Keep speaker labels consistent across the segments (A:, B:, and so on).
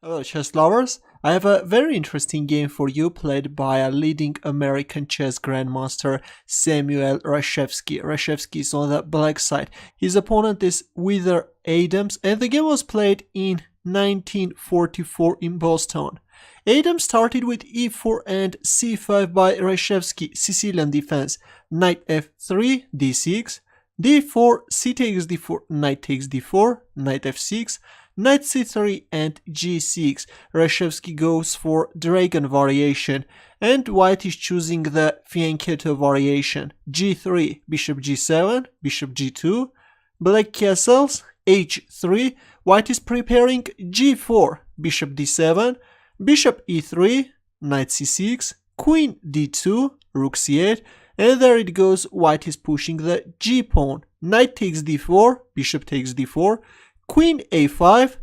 A: Hello chess lovers, I have a very interesting game for you played by a leading American chess grandmaster Samuel Reshevsky. Reshevsky is on the black side. His opponent is Wither Adams and the game was played in 1944 in Boston. Adams started with e4 and c5 by Reshevsky, Sicilian defense, knight f3, d6, d4, c takes d4, knight takes d4, knight f6, knight c3 and g6. Reshevsky goes for dragon variation and white is choosing the fianchetto variation. g3, bishop g7, bishop g2, black castles, h3, white is preparing g4, bishop d7, bishop e3, knight c6, queen d2, rook c8, and there it goes, white is pushing the g-pawn. Knight takes d4, bishop takes d4, queen a5,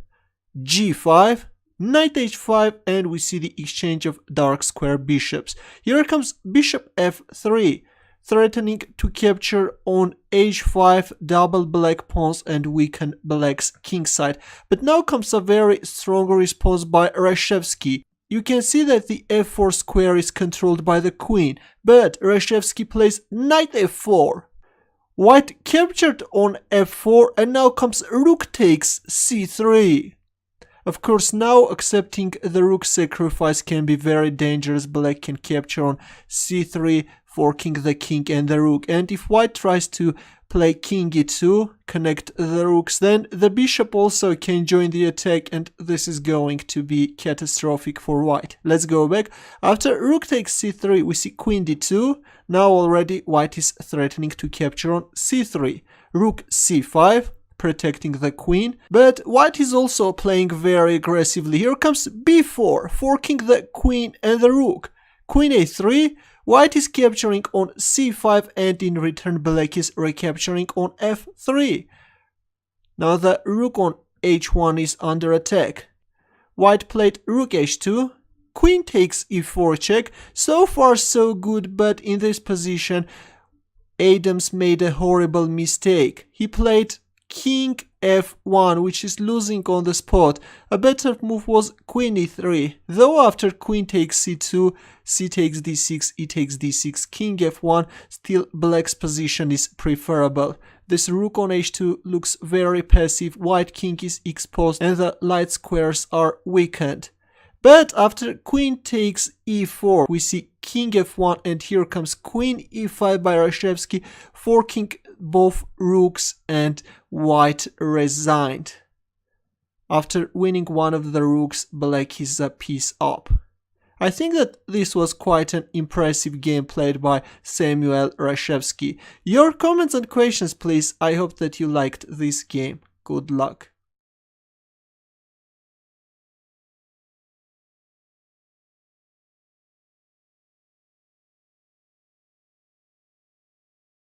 A: g5, knight h5, and we see the exchange of dark square bishops. Here comes bishop f3, threatening to capture on h5 double black pawns and weaken black's kingside. But now comes a very strong response by Reshevsky. You can see that the f4 square is controlled by the queen, but Reshevsky plays knight f4. White captured on f4 and now comes rook takes c3. Of course, now accepting the rook sacrifice can be very dangerous. Black can capture on c3, forking the king and the rook. And if white tries to play king e2, connect the rooks, then the bishop also can join the attack and this is going to be catastrophic for white. Let's go back. After rook takes c3, we see queen d2. Now already white is threatening to capture on c3. Rook c5, protecting the queen, but white is also playing very aggressively. Here comes b4, forking the queen and the rook. Queen a3, white is capturing on c5 and in return black is recapturing on f3. Now the rook on h1 is under attack. White played rook h2, queen takes e4 check. So far so good, but in this position Adams made a horrible mistake. He played king f1, which is losing on the spot. A better move was queen e3, though after queen takes c2, c takes d6, e takes d6, king f1, still black's position is preferable. This rook on h2 looks very passive, white king is exposed and the light squares are weakened. But after queen takes e4, we see king f1 and here comes queen e5 by Reshevsky, forking both rooks and white resigned. After winning one of the rooks, black is a piece up. I think that this was quite an impressive game played by Samuel Reshevsky. Your comments and questions please. I hope that you liked this game. Good luck.